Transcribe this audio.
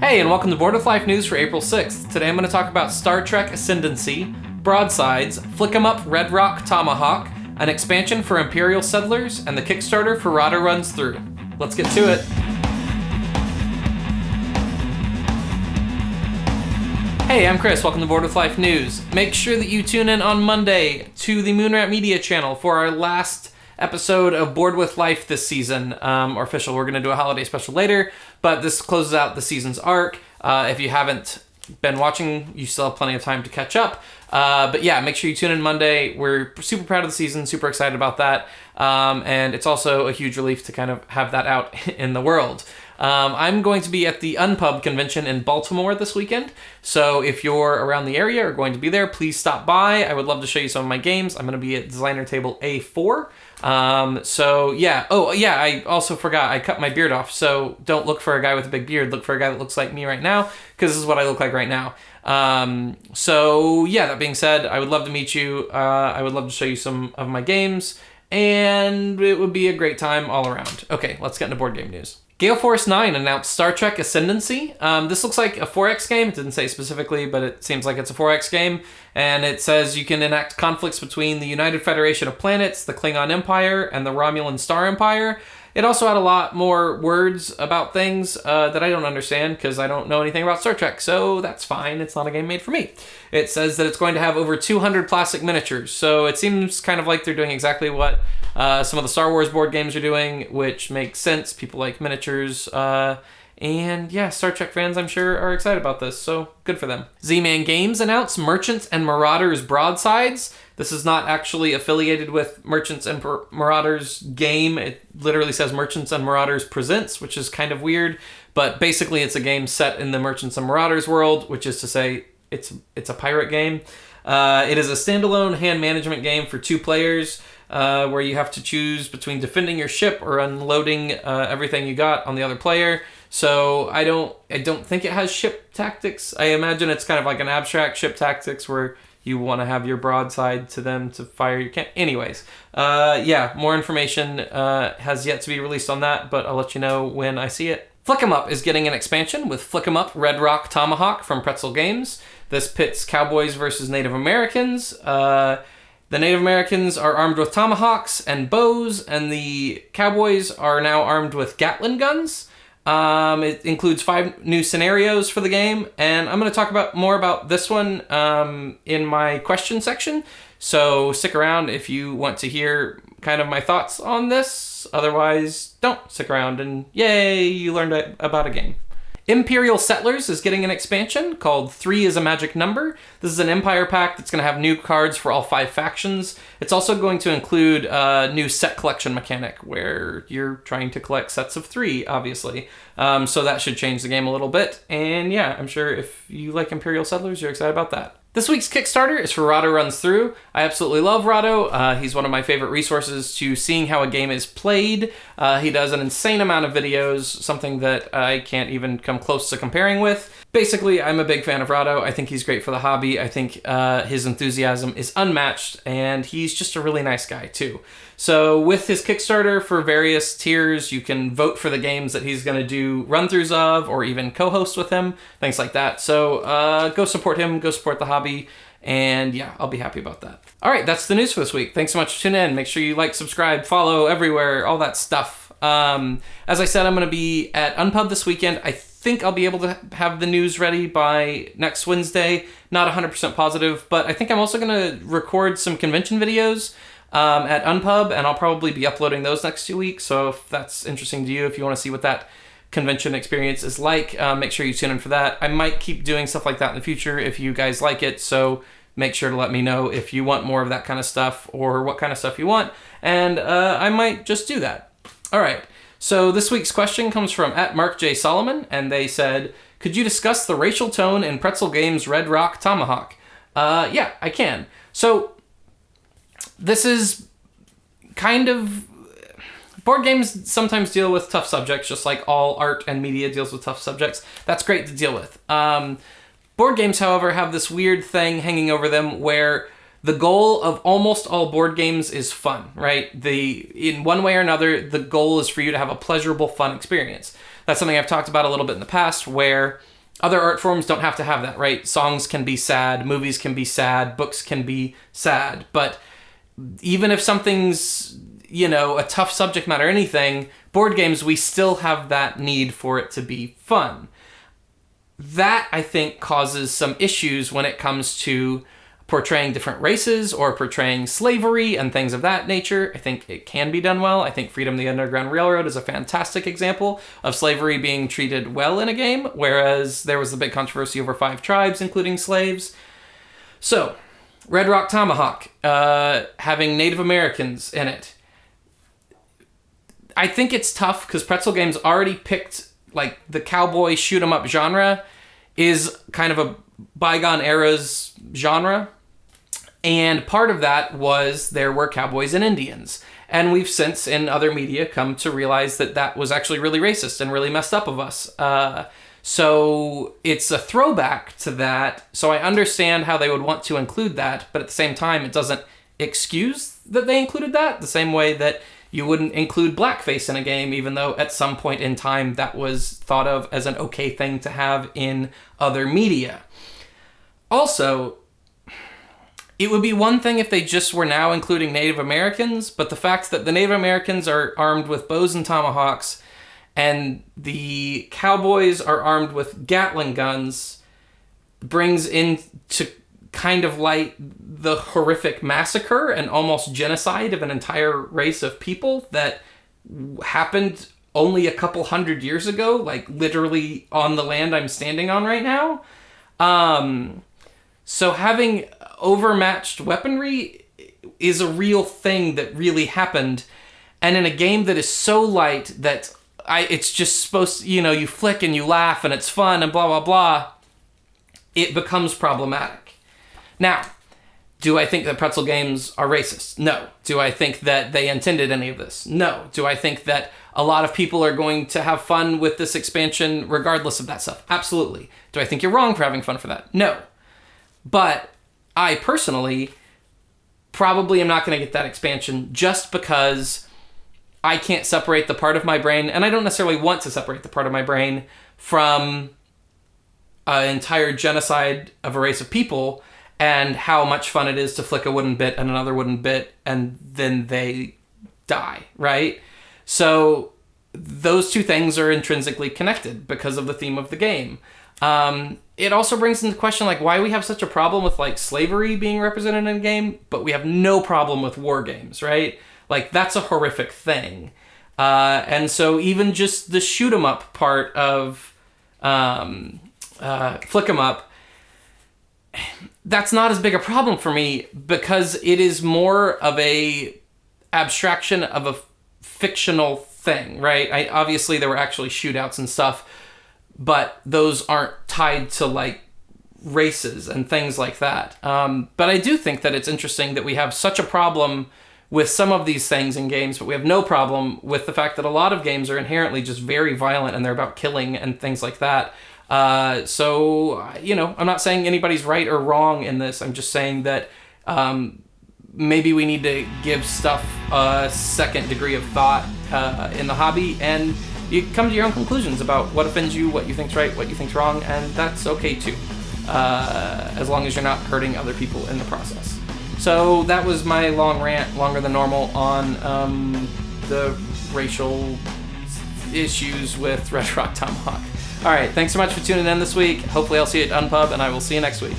Hey, and welcome to Board with Life News for April 6th. Today I'm going to talk about Star Trek Ascendancy, Broadsides, Flick 'em Up Red Rock Tomahawk, an expansion for Imperial Settlers, and the Kickstarter for Rada Runs Through. Let's get to it. Hey, I'm Chris. Welcome to Board with Life News. Make sure that you tune in on Monday to the Moonrat Media channel for our last episode of Board with Life this season, or official. We're going to do a holiday special later, but this closes out the season's arc. If you haven't been watching, you still have plenty of time to catch up. But yeah, make sure you tune in Monday. We're super proud of the season, super excited about that. And it's also a huge relief to kind of have that out in the world. I'm going to be at the Unpub convention in Baltimore this weekend. So if you're around the area or going to be there, please stop by. I would love to show you some of my games. I'm going to be at designer table A4. So yeah. Oh yeah, I also forgot I cut my beard off. So don't look for a guy with a big beard. Look for a guy that looks like me right now, because this is what I look like right now. So yeah, that being said, I would love to meet you. I would love to show you some of my games, and it would be a great time all around. Okay, let's get into board game news. Gale Force 9 announced Star Trek Ascendancy. This looks like a 4X game. It didn't say specifically, but it seems like it's a 4X game. And it says you can enact conflicts between the United Federation of Planets, the Klingon Empire, and the Romulan Star Empire. It also had a lot more words about things that I don't understand because I don't know anything about Star Trek, so that's fine. It's not a game made for me. It says that it's going to have over 200 plastic miniatures, so it seems kind of like they're doing exactly what some of the Star Wars board games are doing, which makes sense. People like miniatures, and yeah, Star Trek fans, I'm sure, are excited about this, so good for them. Z-Man Games announced Merchants and Marauders Broadsides. This is not actually affiliated with Merchants and Marauders game. It literally says Merchants and Marauders Presents, which is kind of weird, but basically it's a game set in the Merchants and Marauders world, which is to say it's a pirate game. It is a standalone hand management game for 2 players, where you have to choose between defending your ship or unloading everything you got on the other player. So I don't think it has ship tactics. I imagine it's kind of like an abstract ship tactics where you want to have your broadside to them to fire your cannon. Anyways, yeah, more information has yet to be released on that, but I'll let you know when I see it. Flick 'em Up is getting an expansion with Flick 'em Up Red Rock Tomahawk from Pretzel Games. This pits cowboys versus Native Americans. The Native Americans are armed with tomahawks and bows, and the cowboys are now armed with Gatling guns. It includes 5 new scenarios for the game, and I'm going to talk more about this one in my question section. So stick around if you want to hear kind of my thoughts on this. Otherwise, don't stick around, and yay, you learned about a game. Imperial Settlers is getting an expansion called 3 is a Magic Number. This is an Empire pack that's going to have new cards for all 5 factions. It's also going to include a new set collection mechanic where you're trying to collect sets of 3, obviously. So that should change the game a little bit. And yeah, I'm sure if you like Imperial Settlers, you're excited about that. This week's Kickstarter is for Rada Runs Through. I absolutely love Rado. He's one of my favorite resources to seeing how a game is played. He does an insane amount of videos, something that I can't even come close to comparing with. Basically, I'm a big fan of Rado. I think he's great for the hobby. I think his enthusiasm is unmatched, and he's just a really nice guy, too. So with his Kickstarter for various tiers, you can vote for the games that he's going to do run-throughs of, or even co-host with him, things like that. So go support him, go support the hobby, and yeah, I'll be happy about that. All right, that's the news for this week. Thanks so much for tuning in. Make sure you like, subscribe, follow everywhere, all that stuff. As I said, I'm going to be at Unpub this weekend. I think I'll be able to have the news ready by next Wednesday. Not 100% positive, but I think I'm also going to record some convention videos at Unpub, and I'll probably be uploading those next 2 weeks. So if that's interesting to you, if you want to see what that convention experience is like, make sure you tune in for that. I might keep doing stuff like that in the future if you guys like it. So make sure to let me know if you want more of that kind of stuff or what kind of stuff you want, and I might just do that. All right. So this week's question comes from @MarkJ Solomon, and they said, could you discuss the racial tone in Pretzel Games' Red Rock Tomahawk? Yeah, I can. So this is kind of... Board games sometimes deal with tough subjects, just like all art and media deals with tough subjects. That's great to deal with. Board games, however, have this weird thing hanging over them where the goal of almost all board games is fun, right? In one way or another, the goal is for you to have a pleasurable, fun experience. That's something I've talked about a little bit in the past, where other art forms don't have to have that, right? Songs can be sad, movies can be sad, books can be sad, but even if something's, a tough subject matter or anything, board games, we still have that need for it to be fun. That, I think, causes some issues when it comes to portraying different races or portraying slavery and things of that nature. I think it can be done well. I think Freedom of the Underground Railroad is a fantastic example of slavery being treated well in a game, whereas there was the big controversy over 5 tribes, including slaves. So, Red Rock Tomahawk, having Native Americans in it. I think it's tough because Pretzel Games already picked, like, the cowboy shoot-'em-up genre is kind of a bygone era's genre. And part of that was there were cowboys and Indians. And we've since, in other media, come to realize that that was actually really racist and really messed up of us. So it's a throwback to that. So I understand how they would want to include that, but at the same time, it doesn't excuse that they included that, the same way that you wouldn't include blackface in a game, even though at some point in time that was thought of as an okay thing to have in other media. Also, it would be one thing if they just were now including Native Americans, but the fact that the Native Americans are armed with bows and tomahawks and the cowboys are armed with Gatling guns brings into kind of light the horrific massacre and almost genocide of an entire race of people that happened only a couple hundred years ago, like literally on the land I'm standing on right now. So having overmatched weaponry is a real thing that really happened. And in a game that is so light that it's just supposed to, you flick and you laugh and it's fun and blah, blah, blah, it becomes problematic. Now, do I think that Pretzel Games are racist? No. Do I think that they intended any of this? No. Do I think that a lot of people are going to have fun with this expansion regardless of that stuff? Absolutely. Do I think you're wrong for having fun for that? No. But I personally probably am not going to get that expansion just because I can't separate the part of my brain, and I don't necessarily want to separate the part of my brain from an entire genocide of a race of people and how much fun it is to flick a wooden bit and another wooden bit and then they die, right? So those two things are intrinsically connected because of the theme of the game. It also brings into question why we have such a problem with slavery being represented in a game, but we have no problem with war games, right? That's a horrific thing. And so even just the shoot 'em up part of flick 'em up, that's not as big a problem for me because it is more of a abstraction of a fictional thing, right? Obviously there were actually shootouts and stuff, but those aren't tied to races and things like that. But I do think that it's interesting that we have such a problem with some of these things in games, but we have no problem with the fact that a lot of games are inherently just very violent and they're about killing and things like that. So, I'm not saying anybody's right or wrong in this. I'm just saying that maybe we need to give stuff a second degree of thought in the hobby, and you come to your own conclusions about what offends you, what you think's right, what you think's wrong, and that's okay too, as long as you're not hurting other people in the process. So that was my long rant, longer than normal, on the racial issues with Red Rock Tomahawk. All right, thanks so much for tuning in this week. Hopefully I'll see you at Unpub, and I will see you next week.